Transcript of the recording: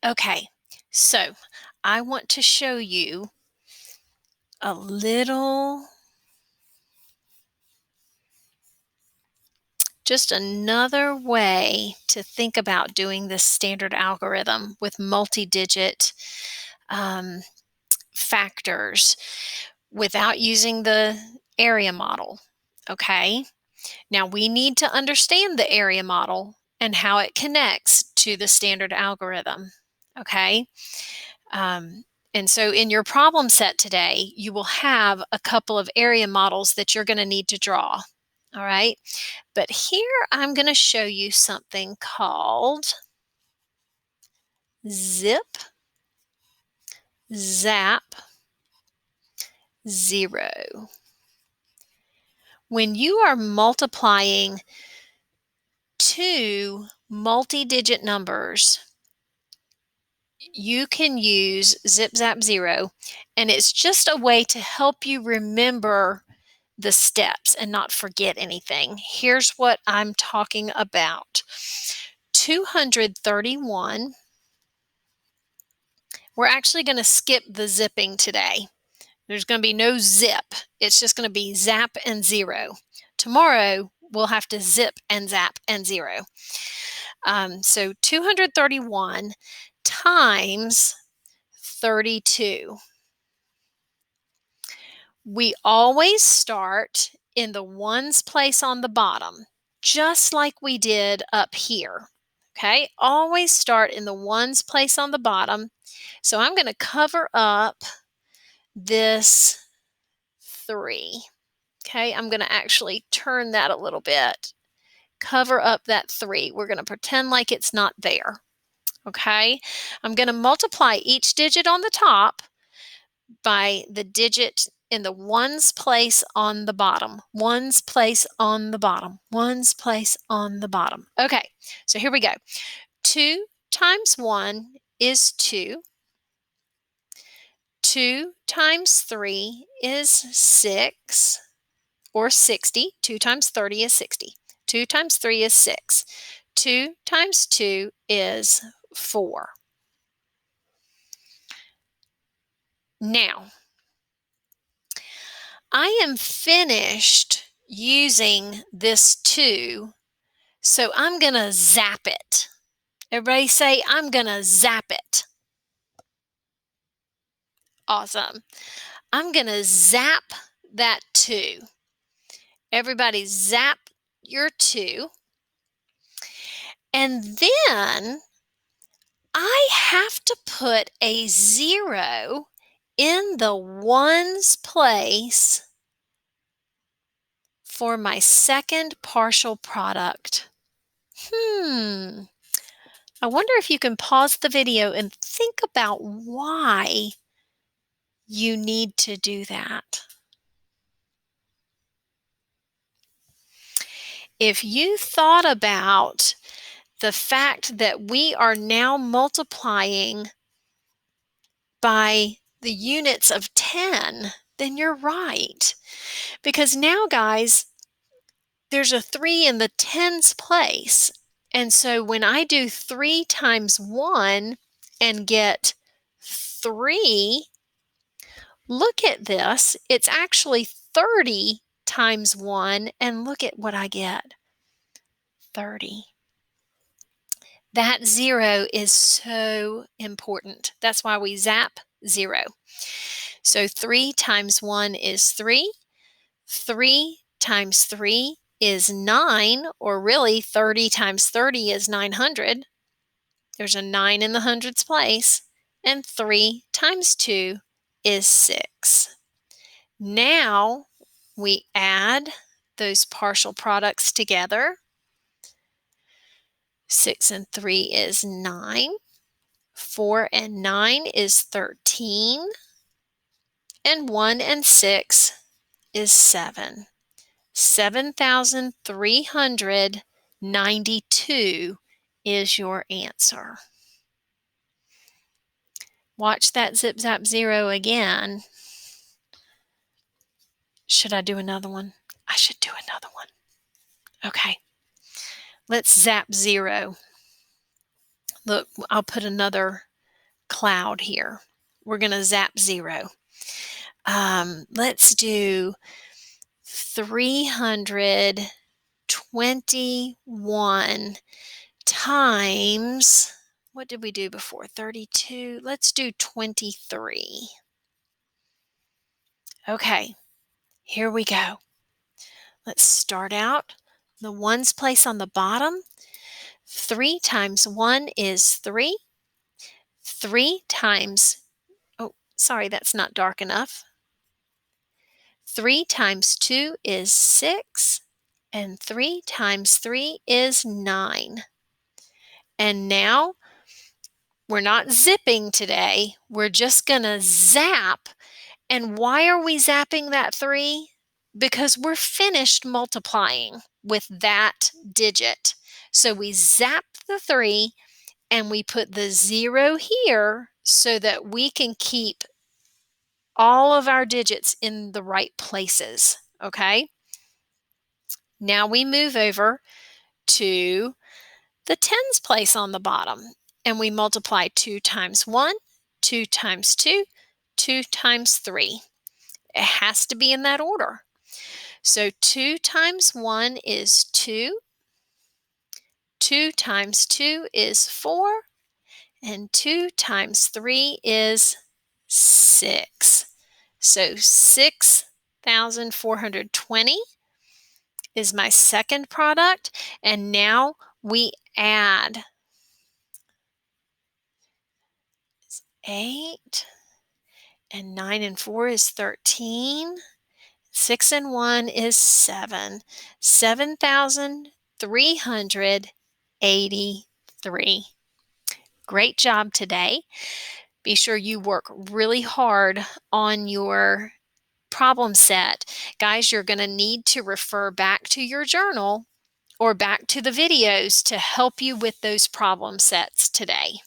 Okay, so I want to show you a little, just another way to think about doing this standard algorithm with multi-digit um, factors without using the area model. Okay, now we need to understand the area model and how it connects to the standard algorithm. Okay. Um, and so in your problem set today, you will have a couple of area models that you're going to need to draw. All right. But here I'm going to show you something called Zip, Zap, Zero. When you are multiplying two multi-digit numbers, you can use Zip, Zap, Zero, and it's just a way to help you remember the steps and not forget anything. Here's what I'm talking about. 231. We're actually going to skip the zipping today. There's going to be no zip. It's just going to be zap and zero. Tomorrow, we'll have to zip and zap and zero. So 231 times 32. We always start in the ones place on the bottom, just like we did up here. Okay, always start in the ones place on the bottom. So I'm going to cover up this 3. Okay, I'm going to actually turn that a little bit. Cover up that 3. We're going to pretend like it's not there. Okay, I'm going to multiply each digit on the top by the digit in the ones place on the bottom. Ones place on the bottom. Ones place on the bottom. Okay, so here we go. 2 times 1 is 2. 2 times 3 is 6, or 60. 2 times 30 is 60. 2 times 3 is 6. 2 times 2 is 4. Now, I am finished using this 2, so I'm going to zap it. Everybody say, I'm going to zap it. Awesome. I'm going to zap that 2. Everybody zap your 2. And then I have to put a 0 in the ones place for my second partial product. I wonder if you can pause the video and think about why you need to do that. If you thought about the fact that we are now multiplying by the units of 10, then you're right. Because now, guys, there's a 3 in the tens place. And so when I do 3 times 1 and get 3, look at this. It's actually 30 times 1, and look at what I get. 30. That 0 is so important. That's why we zap 0. So 3 times 1 is 3. 3 times 3 is 9, or really 30 times 30 is 900. There's a 9 in the hundreds place. And 3 times 2 is 6. Now we add those partial products together. 6 and 3 is 9. 4 and 9 is 13. And 1 and 6 is 7. 7,392 is your answer. Watch that zip, zap, 0 again. Should I do another one? I should do another one. Okay. Let's zap 0. Look, I'll put another cloud here. We're going to ZapZero. Let's do 321 times, what did we do before? 32. Let's do 23. Okay, here we go. Let's start out. The ones place on the bottom. 3 times 1 is 3. 3 times, oh, sorry, that's not dark enough. 3 times 2 is 6, and 3 times 3 is 9. And now, we're not zipping today. We're just going to zap. And why are we zapping that 3? Because we're finished multiplying with that digit. So we zap the 3 and we put the 0 here so that we can keep all of our digits in the right places, okay? Now we move over to the tens place on the bottom, and we multiply 2 times 1, 2 times 2, 2 times 3. It has to be in that order. So 2 times 1 is 2, 2 times 2 is 4, and 2 times 3 is 6. So 6,420 is my second product, and now we add 8, and 9 and 4 is 13. 6 and 1 is 7. 7,383. Great job today. Be sure you work really hard on your problem set. Guys, you're going to need to refer back to your journal or back to the videos to help you with those problem sets today.